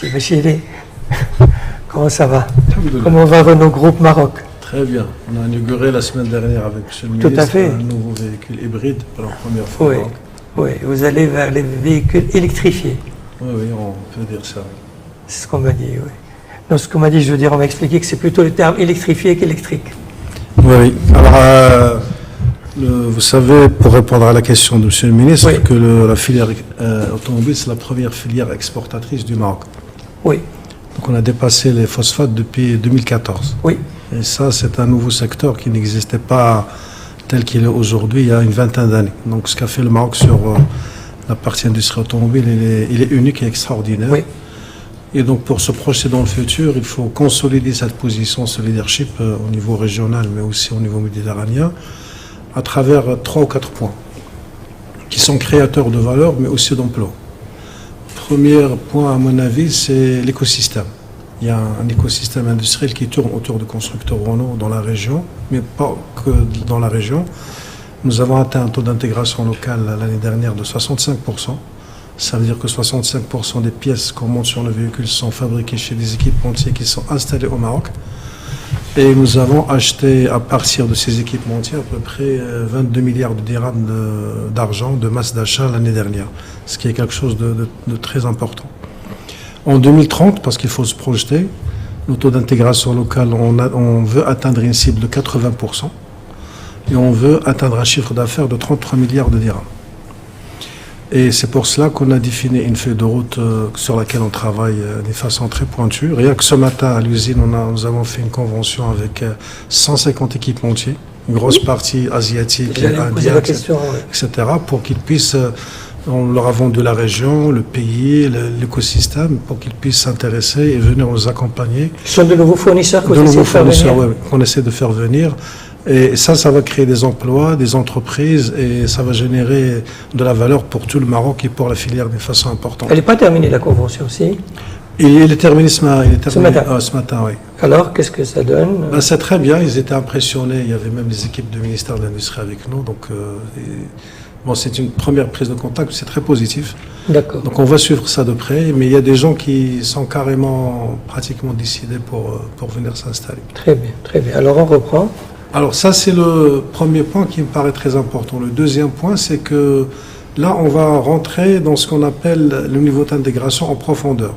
Monsieur Bachili, comment ça va? Alhamdoulilah. Comment va Renault Groupe Maroc? Très bien. On a inauguré la semaine dernière avec M. le Tout à ministre fait. un nouveau véhicule hybride pour la première fois. Oui, oui, vous allez vers les véhicules électrifiés. Oui, oui, on peut dire ça. C'est ce qu'on m'a dit, oui. Non, ce qu'on m'a dit, je veux dire, on m'a expliqué que c'est plutôt le terme électrifié qu'électrique. Oui, oui. Alors, vous savez, pour répondre à la question de M. le ministre, Oui. que la filière automobile, c'est la première filière exportatrice du Maroc. Oui, Donc on a dépassé les phosphates depuis 2014. oui, Et ça, c'est un nouveau secteur qui n'existait pas tel qu'il est aujourd'hui, il y a une vingtaine d'années. Donc ce qu'a fait le Maroc sur la partie industrie automobile, il est unique et extraordinaire. oui. Et donc pour se projeter dans le futur, il faut consolider cette position, ce leadership au niveau régional, mais aussi au niveau méditerranéen, à travers 3 ou 4 points, qui sont créateurs de valeur, mais aussi d'emplois. Premier point, à mon avis, c'est l'écosystème. Il y a un écosystème industriel qui tourne autour de constructeurs Renault dans la région, mais pas que dans la région. Nous avons atteint un taux d'intégration locale l'année dernière de 65%. Ça veut dire que 65% des pièces qu'on monte sur le véhicule sont fabriquées chez des équipementiers qui sont installés au Maroc. Et nous avons acheté à partir de ces équipementiers à peu près 22 milliards de dirhams d'argent, de masse d'achat l'année dernière, ce qui est quelque chose de très important. En 2030, parce qu'il faut se projeter, le taux d'intégration locale, on veut atteindre une cible de 80% et on veut atteindre un chiffre d'affaires de 33 milliards de dirhams. Et c'est pour cela qu'on a défini une feuille de route sur laquelle on travaille de façon très pointue. Rien que ce matin à l'usine, nous avons fait une convention avec 150 équipementiers, une grosse partie asiatique, J'allais vous poser indienne, la question, oui. etc., pour qu'ils puissent, on leur a vendu la région, le pays, l'écosystème, pour qu'ils puissent s'intéresser et venir nous accompagner. Ce sont de nouveaux fournisseurs que De vous essayez nouveaux de faire fournisseurs, venir? ouais, qu'on essaie de faire venir. Et ça va créer des emplois, des entreprises, et ça va générer de la valeur pour tout le Maroc et pour la filière de façon importante. Elle n'est pas terminée, la convention, si? Et il est terminé ce matin. Ce matin. Ce matin, oui. Alors, qu'est-ce que ça donne? Ben, c'est très bien, ils étaient impressionnés. Il y avait même les équipes du ministère de l'Industrie avec nous. Donc, bon, c'est une première prise de contact, c'est très positif. D'accord. Donc, on va suivre ça de près. Mais il y a des gens qui sont carrément, pratiquement décidés pour venir s'installer. Très bien, très bien. Alors, on reprend. Alors ça, c'est le premier point qui me paraît très important. Le deuxième point, c'est que là, on va rentrer dans ce qu'on appelle le niveau d'intégration en profondeur.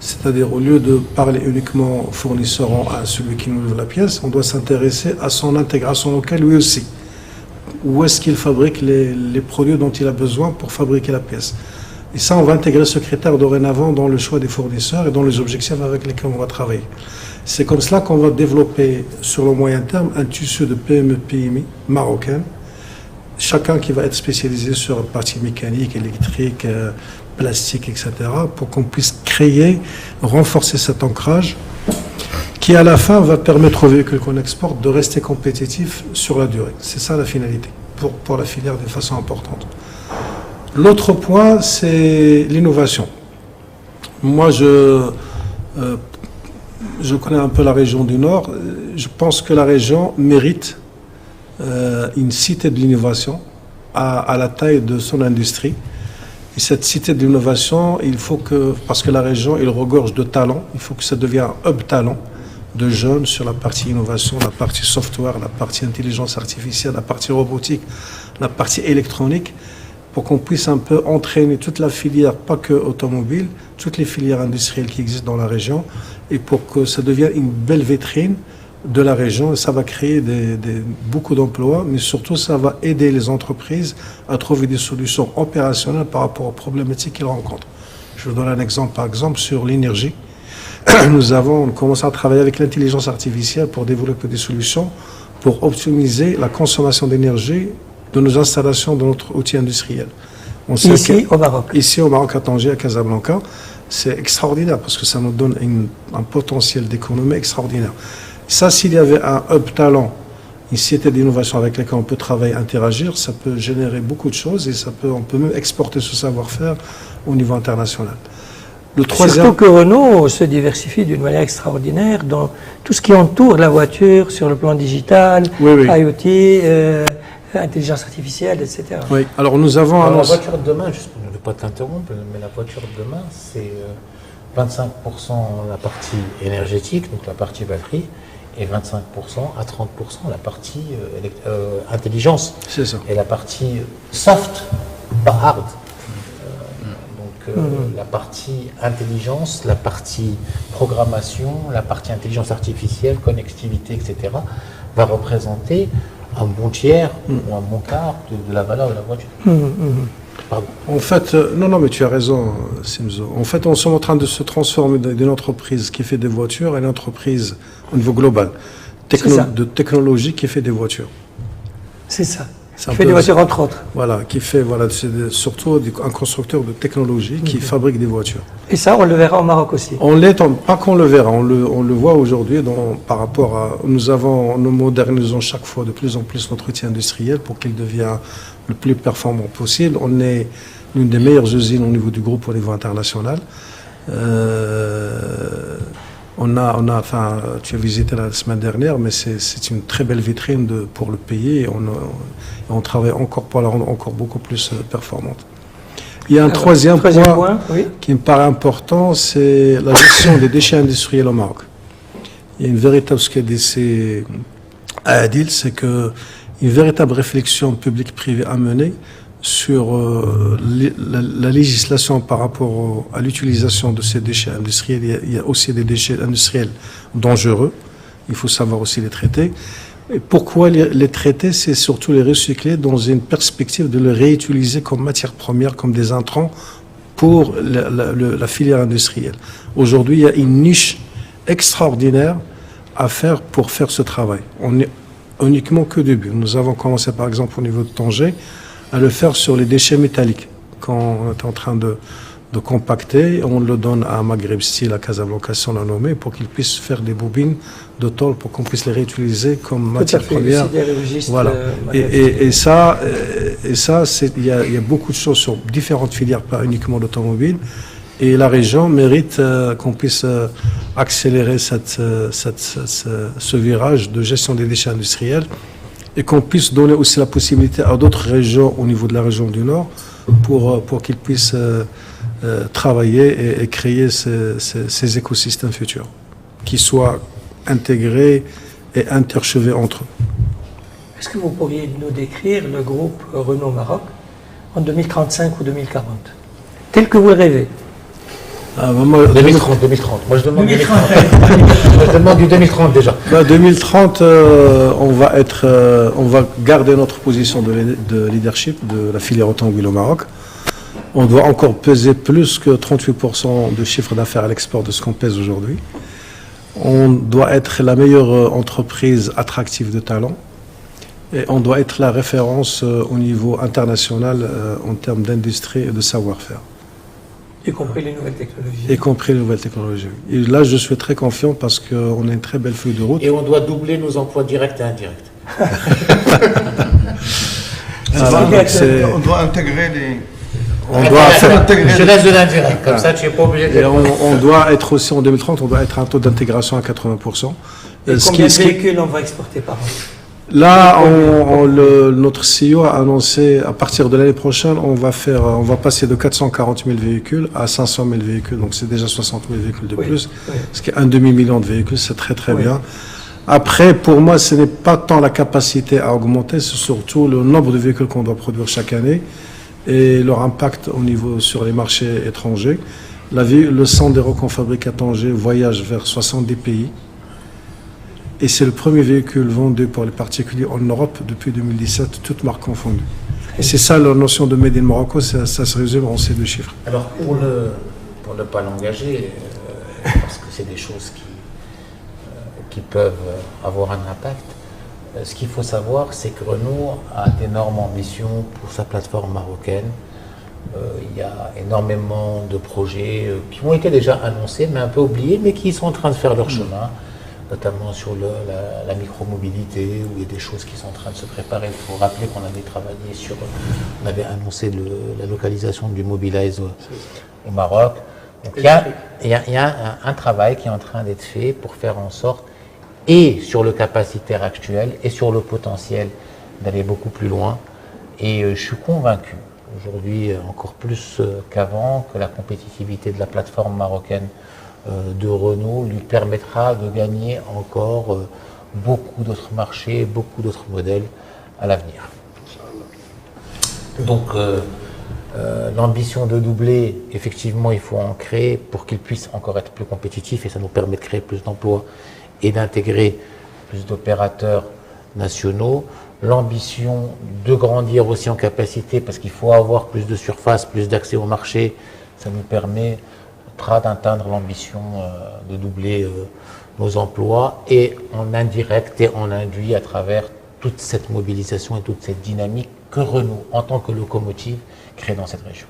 C'est-à-dire, au lieu de parler uniquement fournisseur à celui qui nous livre la pièce, on doit s'intéresser à son intégration locale lui aussi. Où est-ce qu'il fabrique les produits dont il a besoin pour fabriquer la pièce. Et ça, on va intégrer ce critère dorénavant dans le choix des fournisseurs et dans les objectifs avec lesquels on va travailler. C'est comme cela qu'on va développer sur le moyen terme un tissu de PME, PMI marocaine, chacun qui va être spécialisé sur la partie mécanique, électrique, plastique, etc., pour qu'on puisse créer, renforcer cet ancrage qui, à la fin, va permettre aux véhicules qu'on exporte de rester compétitifs sur la durée. C'est ça la finalité, pour la filière de façon importante. L'autre point, c'est l'innovation. Moi, je connais un peu la région du Nord. Je pense que la région mérite une cité de l'innovation à la taille de son industrie. Et cette cité de l'innovation, il faut que, parce que la région, il regorge de talents, il faut que ça devienne un hub talent de jeunes sur la partie innovation, la partie software, la partie intelligence artificielle, la partie robotique, la partie électronique, pour qu'on puisse un peu entraîner toute la filière, pas que automobile, toutes les filières industrielles qui existent dans la région, et pour que ça devienne une belle vitrine de la région. Et ça va créer beaucoup d'emplois, mais surtout ça va aider les entreprises à trouver des solutions opérationnelles par rapport aux problématiques qu'ils rencontrent. Je vous donne un exemple, par exemple, sur l'énergie. Nous avons commencé à travailler avec l'intelligence artificielle pour développer des solutions pour optimiser la consommation d'énergie de nos installations, de notre outil industriel. Ici, au Maroc. Ici, au Maroc, à Tanger, à Casablanca, c'est extraordinaire parce que ça nous donne un potentiel d'économie extraordinaire. Ça, s'il y avait un hub talent, une cité d'innovation avec laquelle on peut travailler, interagir, ça peut générer beaucoup de choses et on peut même exporter ce savoir-faire au niveau international. Le troisième... Surtout que Renault se diversifie d'une manière extraordinaire dans tout ce qui entoure la voiture sur le plan digital, oui. IoT, intelligence artificielle, etc. Oui, alors nous avons la voiture de demain, juste pour ne pas t'interrompre, mais la voiture de demain, c'est 25% la partie énergétique, donc la partie batterie, et 25% à 30% la partie intelligence. C'est ça. Et la partie soft, pas hard. La partie intelligence, la partie programmation, la partie intelligence artificielle, connectivité, etc., va représenter un bon tiers ou un bon quart de la valeur de la voiture. Pardon. En fait, non, mais tu as raison, Simzo. En fait, on est en train de se transformer d'une entreprise qui fait des voitures à une entreprise au niveau global, de technologie qui fait des voitures. C'est ça. Qui fait des voitures, entre autres. Voilà, c'est surtout un constructeur de technologie qui fabrique des voitures. Et ça, on le verra au Maroc aussi. Pas qu'on le verra, on le voit aujourd'hui par rapport à... Nous modernisons chaque fois de plus en plus notre outil industriel pour qu'il devienne le plus performant possible. On est l'une des meilleures usines au niveau du groupe au niveau international. Tu as visité la semaine dernière, mais c'est une très belle vitrine pour le pays et on travaille encore pour la rendre encore beaucoup plus performante. Il y a un troisième point qui me paraît important, c'est la gestion des déchets industriels au Maroc. Il y a une véritable, ce qu'a dit à Adil, c'est que une véritable réflexion publique-privée à mener sur la législation par rapport à l'utilisation de ces déchets industriels. Il y a aussi des déchets industriels dangereux. Il faut savoir aussi les traiter. Et pourquoi les traiter? C'est surtout les recycler dans une perspective de les réutiliser comme matière première, comme des intrants pour la filière industrielle. Aujourd'hui, il y a une niche extraordinaire à faire pour faire ce travail. On n'est uniquement que début. Nous avons commencé par exemple au niveau de Tanger à le faire sur les déchets métalliques. Quand on est en train de compacter, on le donne à Maghreb Steel, à Casablanca, on l'a nommé, pour qu'ils puissent faire des bobines de tôle pour qu'on puisse les réutiliser comme matière première. Voilà. Et ça, il y a beaucoup de choses sur différentes filières, pas uniquement l'automobile. Et la région mérite qu'on puisse accélérer ce virage de gestion des déchets industriels et qu'on puisse donner aussi la possibilité à d'autres régions au niveau de la région du Nord pour qu'ils puissent travailler et créer ces écosystèmes futurs qui soient intégrés et interchevés entre eux. Est-ce que vous pourriez nous décrire le groupe Renault Maroc en 2035 ou 2040 tel que vous le rêvez? 2030. Moi, je demande 2030. Je demande du 2030 déjà. 2030, on va garder notre position de leadership de la filière automobile au Maroc. On doit encore peser plus que 38% de chiffre d'affaires à l'export de ce qu'on pèse aujourd'hui. On doit être la meilleure entreprise attractive de talent. Et on doit être la référence au niveau international en termes d'industrie et de savoir-faire. Y compris les nouvelles technologies. Y compris les nouvelles technologies. Et là, je suis très confiant parce qu'on a une très belle feuille de route. Et on doit doubler nos emplois directs et indirects. On doit intégrer les... Je laisse de l'indirect, comme ça tu n'es pas obligé de... On doit être aussi, en 2030, on doit être à un taux d'intégration à 80%. Et combien de véhicules on va exporter par an? Là, notre CEO a annoncé, à partir de l'année prochaine, on va passer de 440 000 véhicules à 500 000 véhicules. Donc c'est déjà 60 000 véhicules de plus. Ce qui est un demi-million de véhicules, c'est très très bien. Après, pour moi, ce n'est pas tant la capacité à augmenter, c'est surtout le nombre de véhicules qu'on doit produire chaque année et leur impact au niveau sur les marchés étrangers. Le Sandero qu'on fabrique à Tanger voyage vers 70 pays. Et c'est le premier véhicule vendu pour les particuliers en Europe depuis 2017, toutes marques confondues. Et c'est ça la notion de Made in Morocco, ça se résume en ces deux chiffres. Alors pour ne pas l'engager, parce que c'est des choses qui peuvent avoir un impact, ce qu'il faut savoir, c'est que Renault a d'énormes ambitions pour sa plateforme marocaine. Il y a énormément de projets qui ont été déjà annoncés, mais un peu oubliés, mais qui sont en train de faire leur chemin, notamment sur la micromobilité, où il y a des choses qui sont en train de se préparer. Il faut rappeler qu'on avait travaillé on avait annoncé la localisation du Mobilize au Maroc. Donc il y a un travail qui est en train d'être fait pour faire en sorte, et sur le capacitaire actuel, et sur le potentiel d'aller beaucoup plus loin. Et je suis convaincu aujourd'hui encore plus qu'avant que la compétitivité de la plateforme marocaine de Renault lui permettra de gagner encore beaucoup d'autres marchés, beaucoup d'autres modèles à l'avenir. Donc l'ambition de doubler, effectivement, il faut en créer pour qu'il puisse encore être plus compétitif et ça nous permet de créer plus d'emplois et d'intégrer plus d'opérateurs nationaux. L'ambition de grandir aussi en capacité parce qu'il faut avoir plus de surface, plus d'accès au marché, ça nous permettra d'atteindre l'ambition de doubler nos emplois et en indirect et en induit à travers toute cette mobilisation et toute cette dynamique que Renault, en tant que locomotive, crée dans cette région.